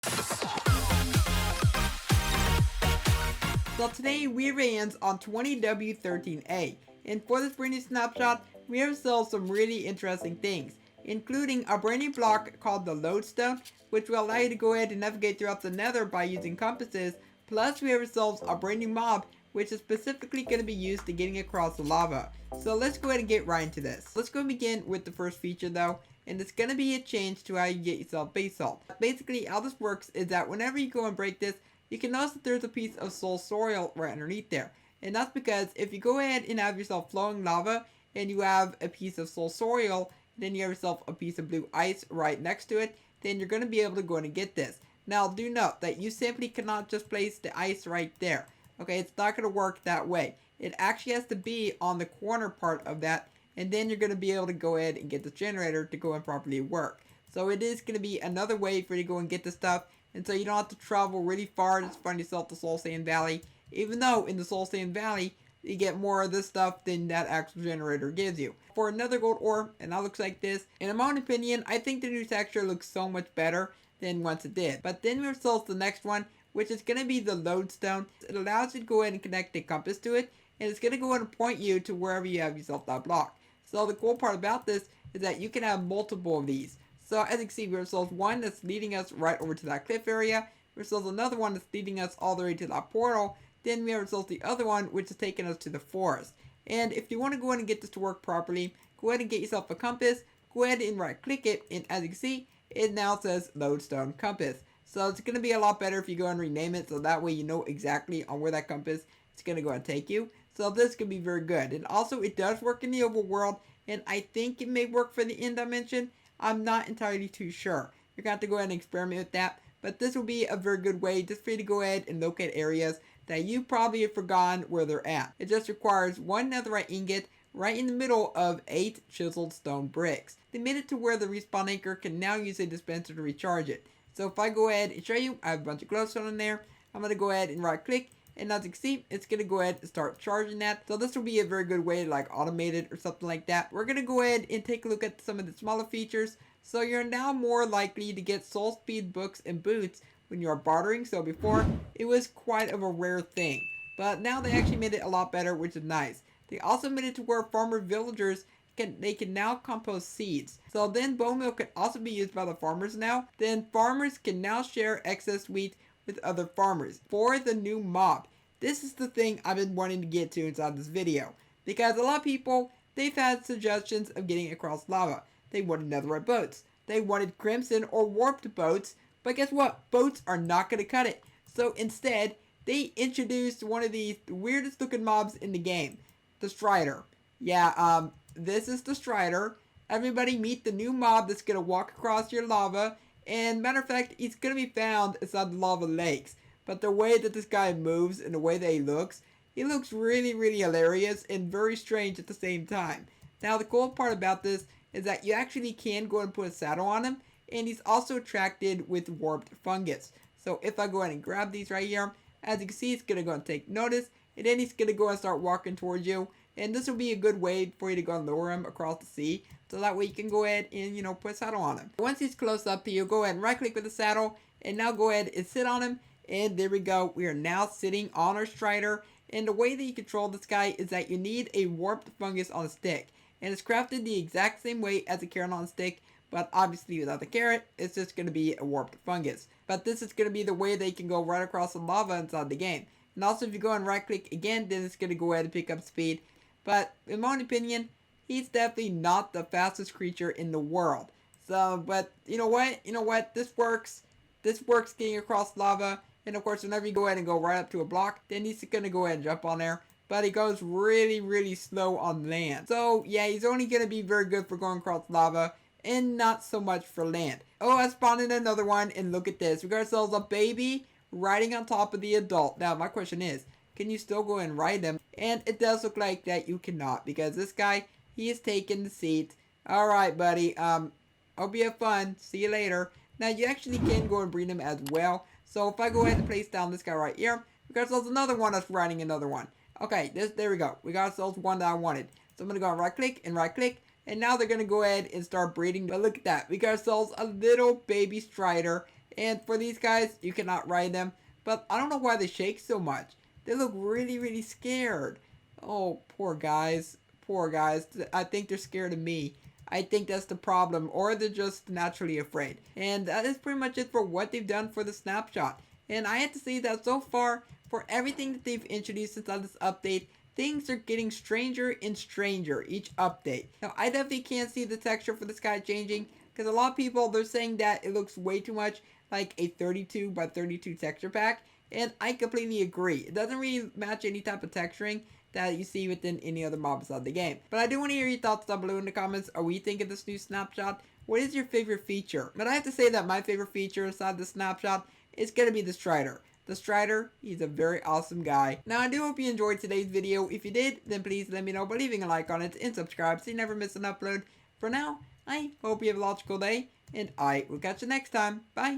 So today we have hands on 20w13a, and for this brand new snapshot, we have ourselves some really interesting things, including a brand new block called the Lodestone, which will allow you to go ahead and navigate throughout the Nether by using compasses. Plus we have ourselves a brand new mob, which is specifically going to be used to getting across the lava. So let's go ahead and get right into this. Let's go and begin with the first feature though, and it's going to be a change to how you get yourself Basalt. Basically how this works is that whenever you go and break this, you can notice that there's a piece of soul soil right underneath there. And that's because if you go ahead and have yourself flowing lava and you have a piece of soul soil, then you have yourself a piece of blue ice right next to it, then you're going to be able to go in and get this. Now do note that you simply cannot just place the ice right there. Okay, it's not going to work that way. It actually has to be on the corner part of that, and then you're going to be able to go ahead and get the generator to go and properly work. So it is going to be another way for you to go and get the stuff, and so you don't have to travel really far to find yourself the Soul Sand Valley, even though in the Soul Sand Valley you get more of this stuff than that actual generator gives you. For another gold ore, and that looks like this, in my own opinion, I think the new texture looks so much better than once it did. But then we have ourselves the next one, which is going to be the Lodestone. It allows you to go ahead and connect a compass to it, and it's going to go ahead and point you to wherever you have yourself that block. So the cool part about this is that you can have multiple of these. So as you can see, we have ourselves one that's leading us right over to that cliff area. We have ourselves another one that's leading us all the way to that portal. Then we have ourselves the other one which is taking us to the forest. And if you want to go ahead and get this to work properly, go ahead and get yourself a compass. Go ahead and right click it, and as you can see, it now says Lodestone Compass. So it's going to be a lot better if you go and rename it, so that way you know exactly on where that compass is going to go and take you. So this could be very good. And also it does work in the overworld, and I think it may work for the end dimension. I'm not entirely too sure. You're going to have to go ahead and experiment with that. But this will be a very good way just for you to go ahead and locate areas that you probably have forgotten where they're at. It just requires one netherite ingot right in the middle of 8 chiseled stone bricks. They made it to where the respawn anchor can now use a dispenser to recharge it. So if I go ahead and show you, I have a bunch of glowstone in there. I'm going to go ahead and right click, and as you can see, it's going to go ahead and start charging that. So this will be a very good way to like automate it or something like that. We're going to go ahead and take a look at some of the smaller features. So you're now more likely to get soul speed books and boots when you're bartering. So before, it was quite of a rare thing. But now they actually made it a lot better, which is nice. They also made it to where farmer villagers can now compost seeds. So then bone meal can also be used by the farmers now. Then farmers can now share excess wheat with other farmers. For the new mob, this is the thing I've been wanting to get to inside this video, because a lot of people, they've had suggestions of getting across lava. They wanted netherite boats, they wanted crimson or warped boats, but guess what? Boats are not going to cut it. So instead, they introduced one of the weirdest looking mobs in the game, the Strider. Yeah, this is the Strider. Everybody meet the new mob that's going to walk across your lava. And matter of fact, he's going to be found inside the lava lakes. But the way that this guy moves and the way that he looks really, really hilarious and very strange at the same time. Now, the cool part about this is that you actually can go and put a saddle on him. And he's also attracted with warped fungus. So if I go ahead and grab these right here, as you can see, it's going to go and take notice. And then he's going to go and start walking towards you. And this will be a good way for you to go and lure him across the sea. So that way you can go ahead and, put a saddle on him. Once he's close up to you, go ahead and right click with the saddle. And now go ahead and sit on him. And there we go. We are now sitting on our Strider. And the way that you control this guy is that you need a warped fungus on a stick. And it's crafted the exact same way as a carrot on a stick. But obviously without the carrot, it's just going to be a warped fungus. But this is going to be the way they can go right across the lava inside the game. And also if you go and right click again, then it's going to go ahead and pick up speed. But in my own opinion, he's definitely not the fastest creature in the world. So, but you know what? This works. This works getting across lava. And of course, whenever you go ahead and go right up to a block, then he's going to go ahead and jump on there. But he goes really, really slow on land. So yeah, he's only going to be very good for going across lava and not so much for land. Oh, I spawned in another one, and look at this. We got ourselves a baby riding on top of the adult. Now, my question is, can you still go and ride him? And it does look like that you cannot, because this guy, he is taking the seat. Alright, buddy. Hope you have fun. See you later. Now, you actually can go and breed him as well. So, if I go ahead and place down this guy right here, we got ourselves another one that's riding another one. Okay, there we go. We got ourselves one that I wanted. So, I'm going to go and right click and right click. And now they're going to go ahead and start breeding. But look at that. We got ourselves a little baby Strider And for these guys, you cannot ride them. But I don't know why they shake so much. They look really, really scared. Oh, poor guys. Poor guys. I think they're scared of me. I think that's the problem. Or they're just naturally afraid. And that is pretty much it for what they've done for the snapshot. And I have to say that so far, for everything that they've introduced since this update, things are getting stranger and stranger each update. Now, I definitely can't see the texture for this guy changing, because a lot of people, they're saying that it looks way too much like a 32 by 32 texture pack, and I completely agree. It doesn't really match any type of texturing that you see within any other mobs of the game. But I do want to hear your thoughts down below in the comments. Are we thinking this new snapshot? What is your favorite feature? But I have to say that my favorite feature inside the snapshot is going to be the Strider. The Strider, he's a very awesome guy. Now, I do hope you enjoyed today's video. If you did, then please let me know by leaving a like on it and subscribe so you never miss an upload. For now, I hope you have a logical day, and I will catch you next time. Bye!